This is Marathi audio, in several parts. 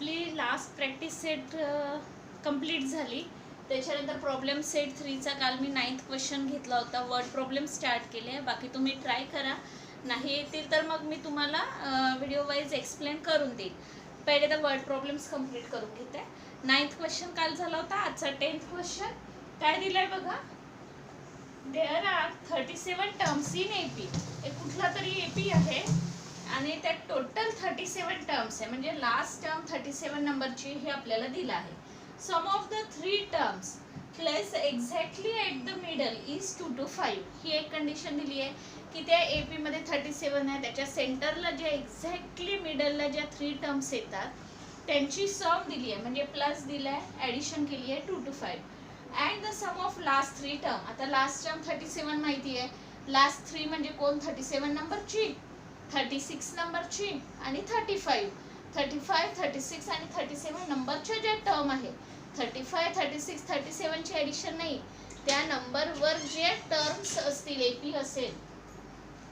आपली लास्ट प्रॅक्टिस सेट कंप्लीट झाली. त्याच्यानंतर प्रॉब्लेम सेट 3चा काल मी 9th क्वेश्चन घेतला होता. वर्ड प्रॉब्लेम स्टार्ट केले. बाकी तुम्ही ट्राय करा. नाही येतील तर मग मी तुम्हाला व्हिडिओ वाईज एक्सप्लेन करून देईन. पहिले तर वर्ड प्रॉब्लेम्स कंप्लीट करून घेते. 9th क्वेश्चन काल झाला होता. आजचा 10th क्वेश्चन काय दिलाय बघा. There are 37 terms in AP. एक कुठला तरी एपी आहे आणि त्यात टोटल 37 टर्म्स आहे. म्हणजे लास्ट टर्म 37 नंबरची हे आपल्याला दिलं आहे. Sum of the 3 terms place exactly at the middle is 2 to 5. ही एक कंडिशन दिली आहे की त्या एपी मध्ये 37 आहे. त्याच्या सेंटरला ज्या एक्झॅक्टली मिडलला ज्या 3 टर्म्स येतात त्यांची सम दिली आहे. म्हणजे प्लस दिलाय, ॲडिशन केली आहे 2 to 5. And the sum of last 3 term. आता लास्ट टर्म 37 माहिती आहे. लास्ट 3 म्हणजे कोण? 37 नंबरची, 36 नंबरची आणि 35. 35, 36 आणि 37 नंबरच्या ज्या टर्म आहे, 35, 36, 37 ची ॲडिशन नाही, त्या नंबरवर जे टर्म्स असतील, एपी असेल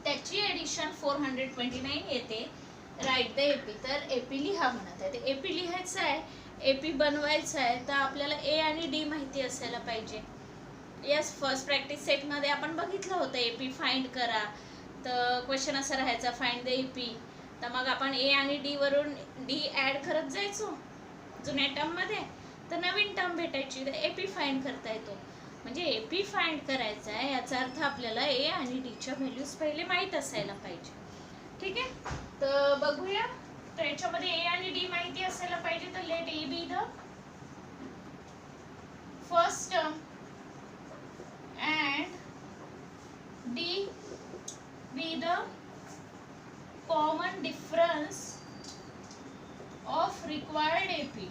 त्याची ॲडिशन 429 येते. Write the AP. तर एपी लिहा म्हणत आहे. ते एपी लिहायचं आहे, एपी बनवायचं आहे. तर आपल्याला ए आणि डी माहिती असायला पाहिजे. यस, फर्स्ट प्रॅक्टिस सेटमध्ये आपण बघितलं होतं एपी फाइंड करा. तर क्वेश्चन असा राहायचा, फाइंड द एपी. तर मग आपण ए आणि डी वरून डी ॲड करत जायचो जुन्या टर्ममध्ये, तर नवीन टर्म भेटायची. तर एपी फाइंड करता येतो. म्हणजे एपी फाइंड करायचा आहे याचा अर्थ आपल्याला ए आणि डीच्या व्हॅल्यूज पहिले माहीत असायला पाहिजे. ठीक आहे, तर बघूया. तर याच्यामध्ये ए आणि डी माहिती असायला पाहिजे. तर let a be the first term and D be the common difference of required AP.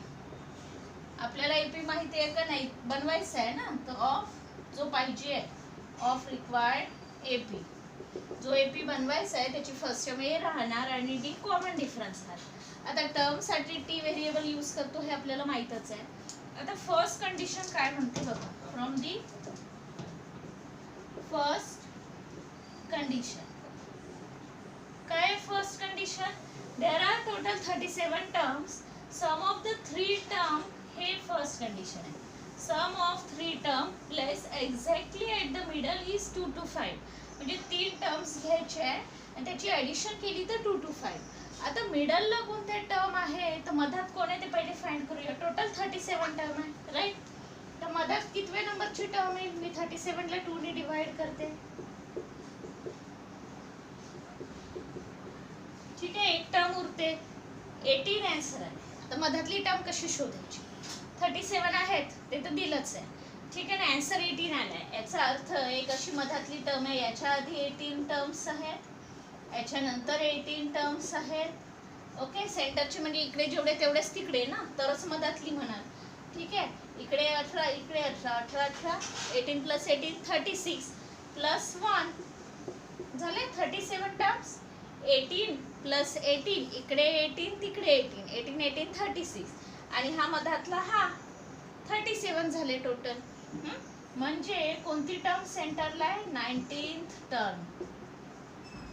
आपल्याला AP माहिती आहे का नाही? बनवायचं आहे ना. तर ऑफ जो पाहिजे आहे, ऑफ रिक्वायर्ड AP, जो AP बनवायचा आहे त्याची फर्स्ट टर्म ए राहणार आणि डी कॉमन डिफरन्स राहणार. आता टर्मसाठी टी व्हेरिएबल यूज करतो हे आपल्याला माहीतच आहे. आता फर्स्ट कंडिशन काय म्हणते बघा. From the first condition. काय first condition? There are total 37 terms. Sum of the 3 term हे फर्स्ट कंडिशन आहे. Sum of 3 term place exactly at the middle is 2 to 5. म्हणजे 3 टर्म्स घ्यायचे आहे आणि त्याची ॲडिशन केली तर 2 to 5. आता मिडलला कोणते टर्म आहे, तर मधात कोण आहे ते पहिले फाइंड करूया. टोटल 37 टर्म आहे, राईट. तर मधात कितव्या नंबरची टर्म आहे? मी 37 ला 2 ने डिवाइड करते. ठीक आहे, एक टर्म उरते. 18 आन्सर आहे. तर मधातली टर्म कशी शोधायची? 37 आहेत ते तर दिलंच आहे. ठीक आहे ना. आन्सर 18 आलाय. याचा अर्थ एक अशी मधातली टर्म आहे, याच्या आधी 18 टर्म्स आहेत, याच्यानंतर 18 टर्म्स आहेत. ओके, सेंटरची म्हणजे इकडे जेवढे तेवढेच तिकडे ना, तरच मधातली म्हणाल. ठीक आहे, इकडे 18, इकडे 18, 18, 18, 18 + 18 36 + 1 झाले 37 टर्म्स. 18 + 18, इकडे 18 तिकडे 18, 18, 18, 36 आणि हा मधातला हा 37 झाले टोटल. म्हणजे कोणती टर्म सेंटरला आहे? 19th term.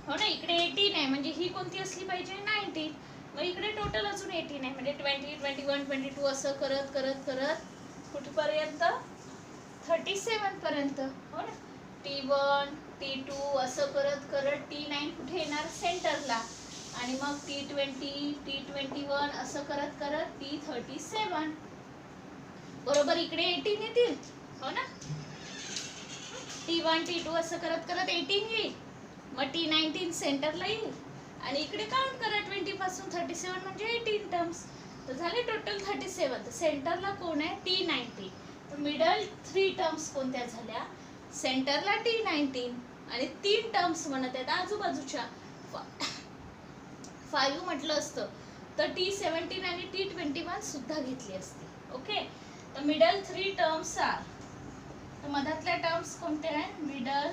हो ना, इकडे 18 आहे म्हणजे ही कोणती असली पाहिजे? 19. मग इकडे टोटल अजून 18 आहे म्हणजे 20, 21, 22 असं करत करत करत कुठपर्यंत? 37 पर्यंत. हो ना. T1, T2 असं करत करत T9 कुठे येणार? सेंटरला. आणि मग T20, T21 असं करत करत T37. बरोबर इकडे 18 येतील. हो ना. T1, T2 असं करत करत 18 येईल. मग T19 सेंटरला येईल आणि इकडे काउंट करा 20 पासून 37 म्हणजे 18 टर्म्स. तर झाले टोटल 37. तर सेंटरला कोण आहे? T19. तर मिडल 3 टर्म्स कोणत्या झाल्या? सेंटरला T19 आणि 3 टर्म्स म्हणत आहेत आजूबाजूच्या. 5 म्हटलं असतं तर T17 आणि T21 सुद्धा घेतली असती. ओके, तर मिडल 3 टर्म्स आर. तर मधातल्या टर्म्स कोणत्या आहेत? Middle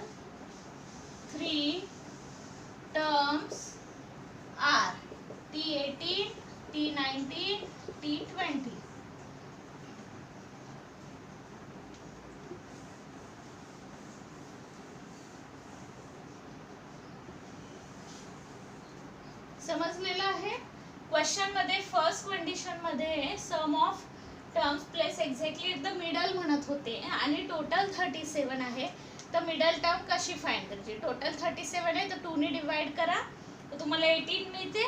3 terms are T18, T19, T20. समजलेलं आहे. क्वेश्चन मध्ये फर्स्ट कंडिशन मध्ये sum of terms place exactly in the middle म्हणत होते आणि टोटल 37 आहे. तर मिडल टर्म कशी फाइंड करायची? टोटल 37 आहे तर 2 ने डिवाइड करा तर तुम्हाला 18 मिळते.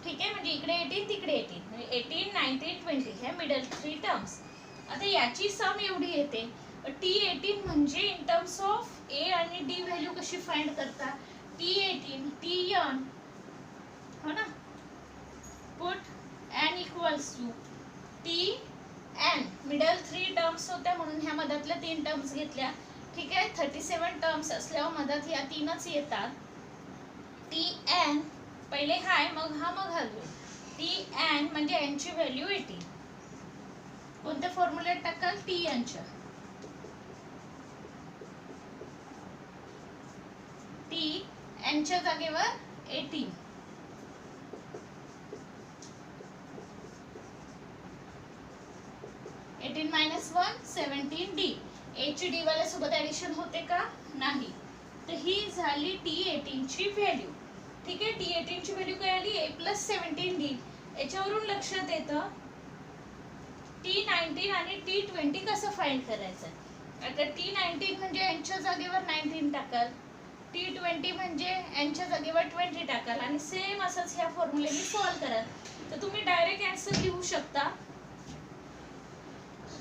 ठीक आहे, म्हणजे इकडे 18 तिकडे 18 म्हणजे 18 19 20 हे मिडल 3 टर्म्स. आता याची सम एवढी येते. T18 म्हणजे इन टर्म्स ऑफ ए आणि डी व्हॅल्यू कशी फाइंड करता? T18 Tn हो ना, put n equals to Tn. मिडल 3 टर्म्स होत्या म्हणून ह्या मधातल्या 3 टर्म्स घेतल्या. ठीक आहे, 37 टर्म्स असल्यावर मधात या 3च येतात. Tn पहिले हाय मग हा मग हा घेऊ. Tn म्हणजे n ची व्हॅल्यू 18. कोणत्या फॉर्म्युलेट टाकाल? Tn च्या. Tn च्या जागेवर 18. -1 17D. ए ची डी वाल्या सोबत ऍडिशन होते का? नाही. तर ही झाली T18 ची व्हॅल्यू. ठीक आहे, T18 ची व्हॅल्यू काय आली? A+17D. याच्यावरून लक्षात येतं T19 आणि T20 कसं फाइंड करायचं. आता T19 म्हणजे n च्या जागेवर 19 टाकाल, T20 म्हणजे n च्या जागेवर 20 टाकाल आणि सेम असंच ह्या फॉर्म्युलेने सॉल्व कराल. तर तुम्ही डायरेक्ट आन्सर लिहू शकता.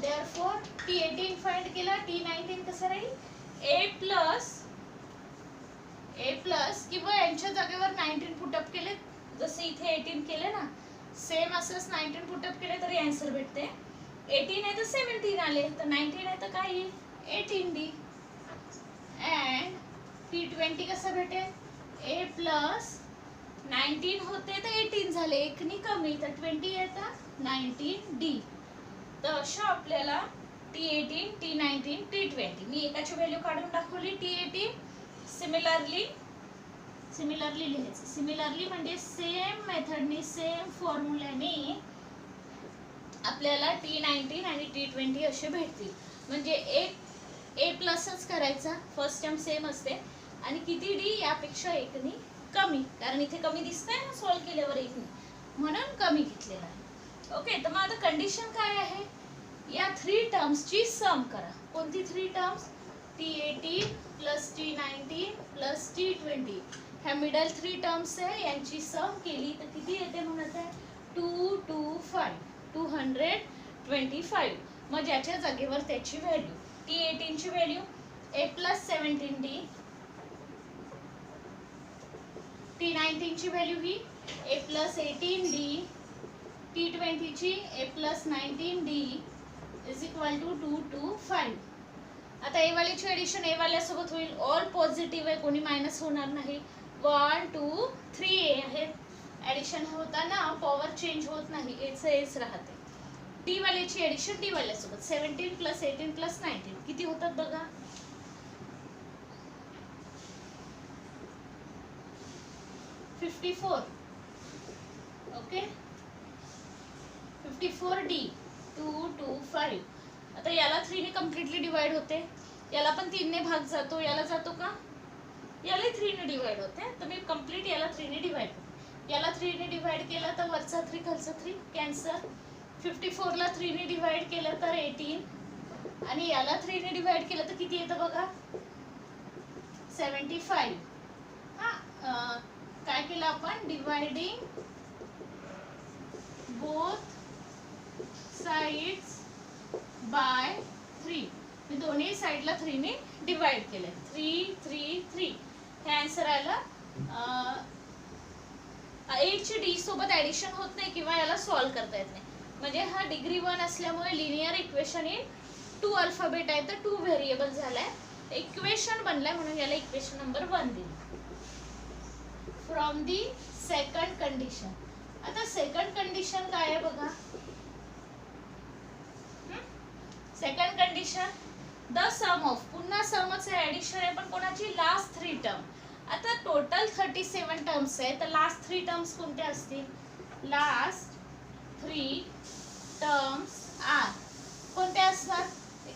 Therefore T18 फाइंड केला, T19 कसं राहील? A प्लस किंवा n च्या जागेवर 19 पुटअप केले जसे इथे 18 केले ना, सेम असंच 19 पुटअप केले तरी आन्सर भेटते. 18 आहे तर 17 आले, तर 19 आहे तर काय येईल? 18D. अँड T20 कसं भेटेल? A प्लस 19 होते तर 18 झाले, एकनी कमी तर 20 येतात 19D. तर अशा आपल्याला T18 T19 T20 मी एकाची व्हॅल्यू काढून दाखवली. T18 सिमिलरली लिहायचं. सिमिलरली म्हणजे सेम मेथडनी सेम फॉर्म्युल्याने आपल्याला T19 आणि T20 असे भेटतील. म्हणजे एक A प्लसच करायचा, फर्स्ट टर्म सेम असते आणि किती D यापेक्षा एकनी कमी, कारण इथे कमी दिसतंय ना सॉल्व केल्यावर एकनी, म्हणून कमी घेतलेला आहे. ओके, तर मग आता कंडिशन काय आहे? या 3 टर्म्सची सम करा. कोणती 3 terms? T18 plus T19 plus T20. ह्या मिडल 3 टर्म्स आहे, यांची सम केली तर किती येते म्हणत आहे? 225. मग ज्याच्या जागेवर त्याची व्हॅल्यू. T18 ची व्हॅल्यू A+17D. T19 ची व्हॅल्यू ही A+18D. T20 ची A+19D इज इक्वल टू 225. आता ए वालीची ऍडिशन ए वाल्यासोबत होईल. ऑल पॉझिटिव्ह आहे, कोणी मायनस होणार नाही. 1 2 3 ए आहेत. ऍडिशन होताना पॉवर चेंज होत नाही, एचं एच राहते. डी वाल्याची ऍडिशन डी वाल्यासोबत 17 प्लस 18 प्लस 19 किती होतात बघा? 54. Okay, 54D 225. आता याला 3 ने कम्प्लिटली डिवाइड होते, याला पण 3 ने भाग जातो, याला जातो का? याला 3 ने डिवाइड होते. तर मी कम्प्लीट याला 3 ने डिवाइड करते. याला 3 ने डिवाइड केला तर वरचा 3 खालचा 3 कॅन्सल. 54 ला 3 ने डिवाइड केलं तर 18 आणि याला 3 ने डिवाइड केलं तर किती येतं बघा? 75. हा, काय केलं आपण? Dividing both sides by 3. मी दोन्ही साइडला 3 ने डिवाइड केले. 3 3 3 हे आन्सर आलं. ए ची डी सोबत ऍडिशन होत नाही किंवा याला सॉल्व करता येत नाही. म्हणजे हा डिग्री 1 असल्यामुळे लिनियर इक्वेशन इन 2 अल्फाबेट आहे तर 2 व्हेरिएबल झालाय, इक्वेशन बनलाय म्हणून याला इक्वेशन नंबर 1 दिली. From the second condition. आता सेकंड कंडिशन काय आहे बघा? Second condition the sum of, पुन्हा समच आहे, ऍडिशन आहे पण कोणाची? Last 3 term. आता टोटल 37 टर्म्स आहे तर लास्ट 3 टर्म्स कोणत्या असतील? लास्ट 3 टर्म्स आर कोणत्या असतात?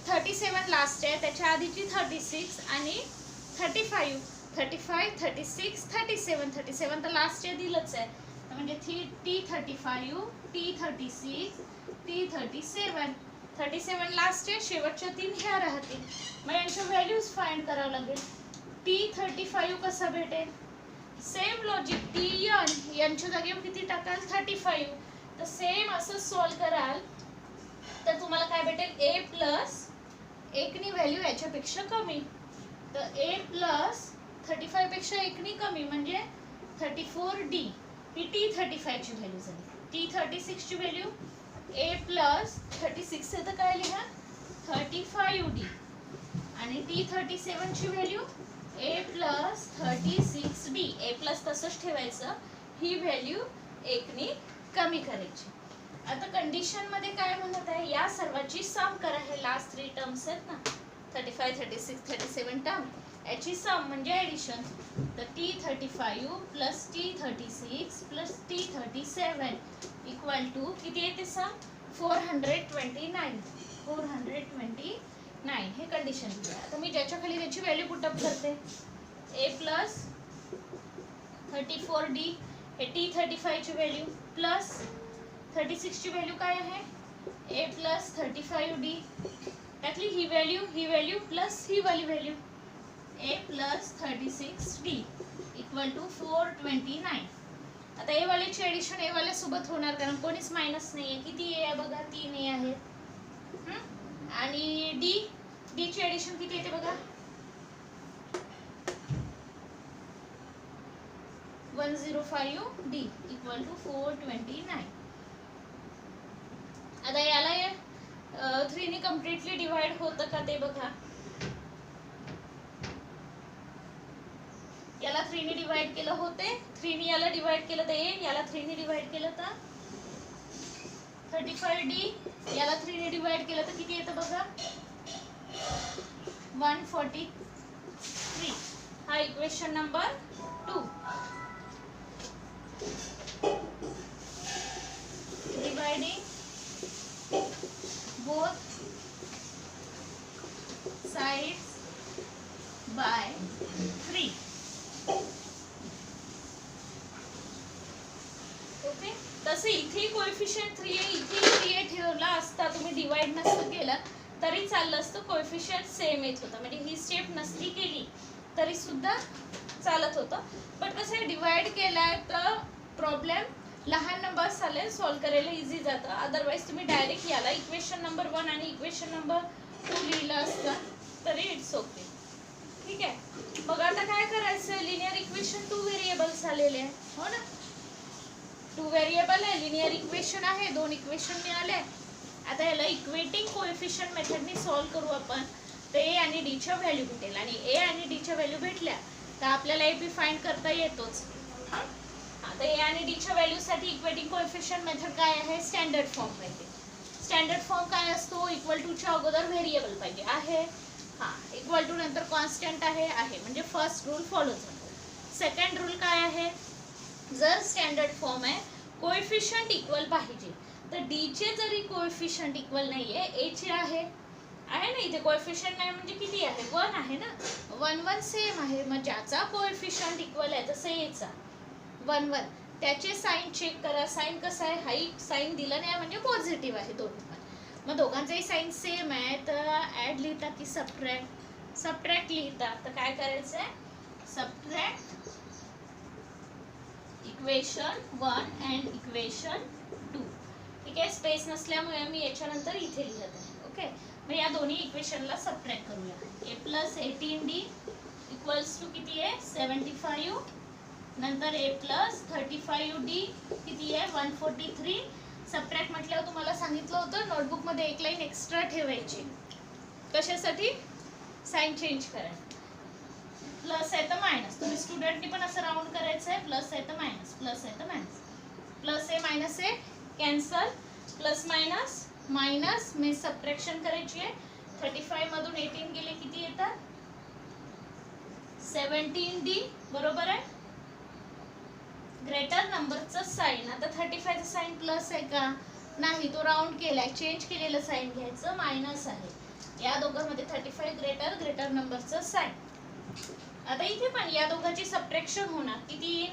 37 लास्ट आहे, त्याच्या आधीची 36 आणि 35. 35 36 37 37 तर लास्ट चे दिलंच आहे, म्हणजे T35, T36, T37. 37 लास्ट आहे, शेवटच्या 3 ह्या राहतील. मग यांच्या व्हॅल्यूज फाइंड करावं लागेल. T35 कसा भेटेल? सेम लॉजिक, Tn यांच्या जागेवर किती टाकाल? 35. तर सेम असं सॉल्व कराल तर तुम्हाला काय भेटेल? a प्लस एकनी व्हॅल्यू याच्यापेक्षा कमी. तर a प्लस 35 पेक्षा एकनी कमी म्हणजे 34d. ही T35 ची व्हॅल्यू झाली. T36 ची व्हॅल्यू a प्लस 36 आहे तर काय लिहा? 35d. आणि T37 ची value a plus 36d. a plus तसंच ठेवायचं, ही व्हॅल्यू एकनी कमी करायची. आता कंडिशन मध्ये काय म्हणत आहे? या सर्वांची सम करा. हे लास्ट 3 टर्म्स आहेत ना, 35, 36, 37 टर्म, याची सम म्हणजे ॲडिशन. तर T35 plus T36 plus T37 equal to किती येते सम? 429. 429 हे कंडिशन दिली. आता मी ज्याच्या खाली त्याची व्हॅल्यू पुटअप करते. a प्लस 34d हे T35 ची व्हॅल्यू प्लस 36 ची व्हॅल्यू काय आहे? a plus 35d. टाकली ही व्हॅल्यू प्लस ही वाली value a plus 36d equal to 429. आता ए वाल्याची ॲडिशन ए वाल्या सोबत होणार कारण कोणीच मायनस नाहीये. किती ए आहे बघा? 3 ए आहेत. आणि डी ची ॲडिशन किती येते बघा? 105d equal to 429. आता याला 3 ने कम्प्लिटली डिवाइड होतं का ते बघा. याला 3 ने डिवाइड केलं होते, 3 ने याला डिवाइड केलं तर a, याला 3 ने डिवाइड केलं तर 35d, याला 3 ने डिवाइड केलं तर किती येतं बघा? 143. हा equation number 2. Dividing both sides by 3. Okay, तसं इथे कोएफिशियंट 3 आहे, इथे 3 आहे ठेवला असता, तुम्ही डिवाइड नसतं केलं तरी चाललं असतं. कोएफिशियंट सेम येत होता म्हणजे ही स्टेप नसती केली तरी सुद्धा चालत होतं. पण कसं आहे, डिवाइड केलाय तर प्रॉब्लेम लहान नंबर्स आले सॉल्व करायला इझी जातं. अदरवाईज तुम्ही डायरेक्ट याला इक्वेशन नंबर 1 आणि इक्वेशन नंबर 2 लिहिलं असतं तरी इट्स ओके. ठीक आहे, बघा आता काय करायचं. लिनियर इक्वेशन 2 व्हेरिएबल्स आलेले आहे, हो ना. 2 व्हेरिएबल आहे, लिनियर इक्वेशन आहे, 2 इक्वेशन मिळाले. आता याला इक्वेटिंग कोएफिशियंट मेथडनी सॉल्व करू आपण. तर ए आणि डी च्या व्हॅल्यू भेटेल आणि ए आणि डी च्या व्हॅल्यू भेटल्या तर आपल्याला ए पी फाइंड करता येतोच. आता ए आणि डी च्या व्हॅल्यूसाठी इक्वेटिंग कोएफिशियंट मेथड काय आहे? स्टँडर्ड फॉर्म पाहिजे. स्टँडर्ड फॉर्म काय असतो? इक्वल टू च्या अगोदर व्हेरिएबल पाहिजे आहे. इक्वल टू नंतर कॉन्स्टंट आहे म्हणजे फर्स्ट रूल फॉलो झाला. सेकंड रूल काय आहे? जर स्टँडर्ड फॉर्म आहे, कोएफिशियंट इक्वल पाहिजे. तर डी चे जरी कोएफिशियंट इक्वल नाहीये, ए चे आहे ना. इथे कोएफिशियंट नाही म्हणजे किती आहे? 1 आहे ना. 1 1 सेम आहे. मग ज्याचा कोएफिशियंट इक्वल आहे तसं एचा 1 1, त्याचे साइन चेक करा. साइन कसं आहे? हाई साइन दिलं नाही म्हणजे पॉझिटिव्ह आहे दोन्ही पण. मग दोघांचाही साइन सेम आहे तर ॲड लिहिता की सबट्रॅक्ट? सबट्रॅक्ट लिहिता. तर काय करायचं आहे? Subtract equation 1 and equation 2. ठीक आहे, स्पेस नसल्यामुळे मी याच्यानंतर इथे लिहित आहे. ओके, मग या दोन्ही इक्वेशनला सबट्रॅक्ट करूया. a plus 18d equals to किती आहे? 75. नंतर a प्लस 35d किती आहे? 143. सबट्रॅक्ट म्हटल्यावर तुम्हाला सांगितलं होतं नोटबुकमध्ये एक लाईन एक्स्ट्रा ठेवायची. कशासाठी? साइन चेंज करायला. प्लस आहे तर मायनस. तुम्ही स्टुडंटनी पण असं राऊंड करायचं आहे. प्लस आहे तर मायनस, प्लस आहे तर मायनस. प्लस आहे मायनस आहे कॅन्सल. प्लस मायनस मायनस मी सबट्रॅक्शन करायची आहे. 35 मधून 18 गेले किती येतात? 17d. बरोबर आहे. ग्रेटर नंबरचं साइन. आता 35चं साइन प्लस आहे का? नाही, तो राऊंड केलाय, चेंज केलेलं साइन घ्यायचं, मायनस आहे. या दोघांमध्ये 35 ग्रेटर नंबरचं साइन. आता इथे पण या दोघांची सबट्रॅक्शन होणार. किती?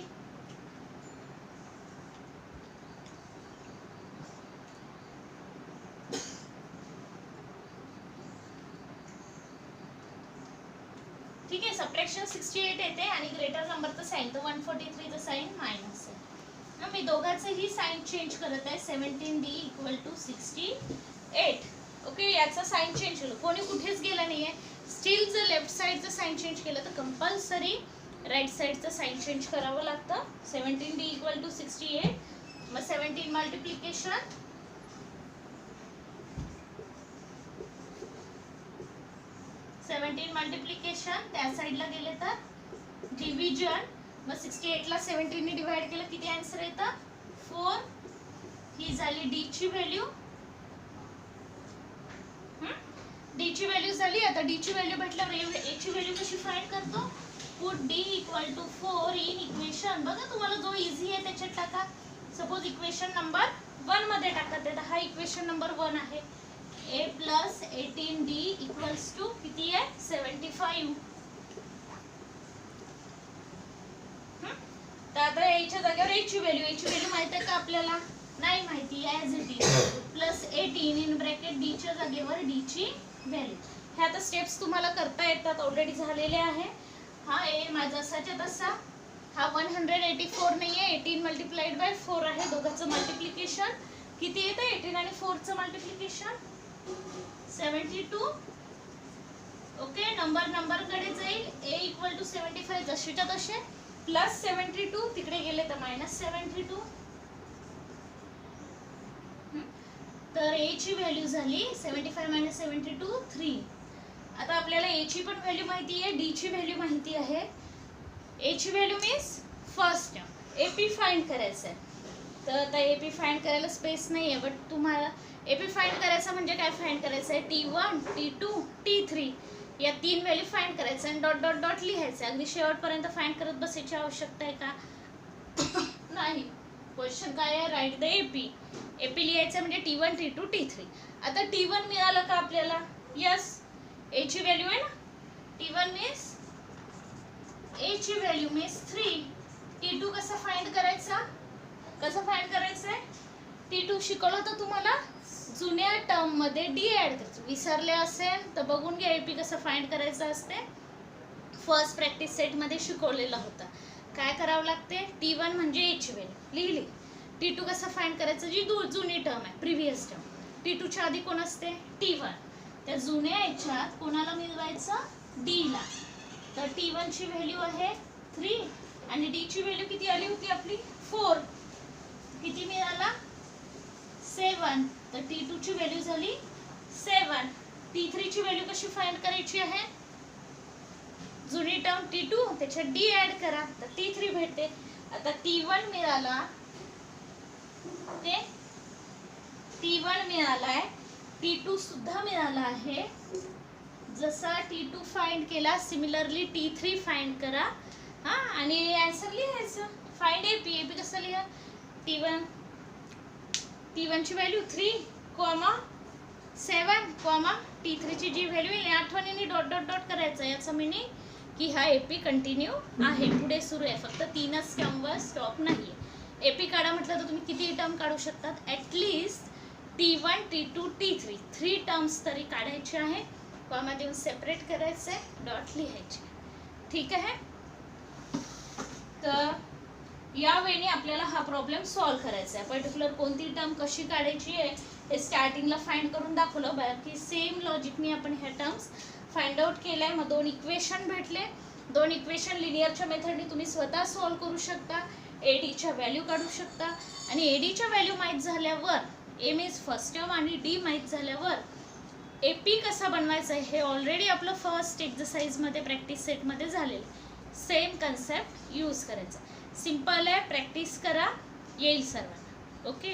ठीक आहे. सबट्रॅक्शन 68 येते आणि ग्रेटर नंबरचं साईन, तर 143चं साईन मायनस आहे. मी दोघांचंही साईन चेंज करत आहे. 17D = 68. ओके, याचा साईन चेंज केलं, कोणी कुठेच गेलं नाही आहे. स्टील जर लेफ्ट साईडचं साईन चेंज केलं तर कंपल्सरी राईट साईडचं साईन चेंज करावं लागतं. 17D = 68. मग 17 मल्टिप्लिकेशन, 17 मल्टिप्लिकेशन त्या साईडला गेले तर डिव्हिजन. मग 68ला 17 ने डिवाइड केलं, किती आन्सर येतं? 4. ही झाली डी ची व्हॅल्यू. डी ची व्हॅल्यू झाली. आता डी ची व्हॅल्यू भेटल्यावर ए ची व्हॅल्यू कशी फाइंड करतो? Put D = 4 in equation. बघा तुम्हाला जो इझी आहे त्याच्यात टाका. सपोज इक्वेशन नंबर 1 मध्ये टाकत आहे, तर हा इक्वेशन नंबर 1 आहे. a + 18d = किती आहे? 75. तर आता याच्या जागेवर a ची व्हॅल्यू माहिती आहे का आपल्याला? नाही माहिती. As it is +18 in bracket d च्या जागेवर d ची व्हॅल्यू. हे आता स्टेप्स तुम्हाला करता येतात, ऑलरेडी झालेले आहे. हा a माझा असाच्या तसा. हा 184 नाही आहे, 18 × 4 आहे. दोघांचं मल्टिप्लिकेशन किती येतं? 18 आणि 4चं मल्टिप्लिकेशन 72. ओके, नंबर कडे जाईल. a = 75 जशीच्या तसे, +72 तिकडे गेले तर -72. तर a ची व्हॅल्यू झाली 75 - 72 3. आता आपल्याला a ची पण व्हॅल्यू माहिती आहे, d ची व्हॅल्यू माहिती आहे. a ची value means first term AP find करायचं आहे. तर आता AP फाइंड करायला स्पेस नाही आहे, बट तुम्हाला AP फाइंड करायचं म्हणजे काय फाइंड करायचं आहे? T1 T2 T3 या 3 व्हॅल्यू फाइंड करायचं आणि डॉट डॉट डॉट लिहायचं. अगदी शेवटपर्यंत फाइंड करत बसायची आवश्यकता आहे का? नाही. क्वेश्चन काय आहे? राईट द AP लिहायचं म्हणजे T1 T2 T3. आता T1 मिळालं का आपल्याला? यस, A ची व्हॅल्यू आहे ना. T1 मीन्स A ची व्हॅल्यू मीन्स 3. T2 कसं फाइंड करायचं? T2 शिकवलं तर तुम्हाला जुन्या टर्म मध्ये D ऍड करायचं. विसरले असेल तर बघून घ्या AP कसं फाइंड करायचं असते. फर्स्ट प्रॅक्टिस सेट मध्ये शिकवलेलं होतं. काय करावं लागते? T1 म्हणजे A ची व्हॅल्यू लिहिली. T2 कसं फाइंड करायचं? जी जुनी टर्म आहे, प्रिव्हियस टर्म. T2 च्या आधी कोण असते? T1. त्या जुन्या याच्यात कोणाला मिळवायचं? D ला. तर T1 ची व्हॅल्यू आहे 3 आणि D ची व्हॅल्यू किती आली होती आपली? 4. किती मिळाला? 7. तर T2 ची व्हॅल्यू झाली 7. T3 ची व्हॅल्यू कशी फाइंड करायची आहे? जुनी टर्म T2 त्याच्यात D ऍड करा तर T3 भेटते. आता T1 मिळाला, ते T1 मिळालाय, T2 सुद्धा मिळाला आहे. जसा T2 फाइंड केला सिमिलरली T3 फाइंड करा. हा, आणि आन्सर लिहायचं. फाइंड AP कसं लिहा? T1 ची व्हॅल्यू 3, 7, T3 ची जी व्हॅल्यू आहे आठवणीने डॉट डॉट डॉट करायचं. याचा मीनिंग की हा AP कंटिन्यू आहे, पुढे सुरू आहे, फक्त 3च टर्मवर स्टॉप नाहीये. AP काढा म्हटलं तर तुम्ही किती टर्म काढू शकतात? At least T1 T2 T3 3 terms तरी काढायचे आहे. कॉमा देऊन सेपरेट करायचे, डॉट लिहायचे. ठीक आहे. तर या वेळी आपल्याला हा प्रॉब्लेम सॉल्व्ह करायचा आहे. पर्टिक्युलर कोणती टर्म कशी काढायची आहे हे स्टार्टिंगला फाइंड करून दाखवलं. बाकी सेम लॉजिकने आपण ह्या टर्म्स फाइंड आउट केल्या. मग 2 इक्वेशन भेटले. 2 इक्वेशन लिनियरच्या मेथडने तुम्ही स्वतः सॉल्व्ह करू शकता. ADच्या व्हॅल्यू काढू शकता आणि ADच्या व्हॅल्यू माहीत झाल्यावर A मीन्स फर्स्ट टर्म आणि D माहीत झाल्यावर AP कसा बनवायचा हे ऑलरेडी आपलं फर्स्ट एक्सरसाइजमध्ये प्रॅक्टिस सेटमध्ये झालेलं. सेम कन्सेप्ट यूज करायचा. सिंपल आहे, प्रॅक्टिस करा, येईल सर्वांना. ओके.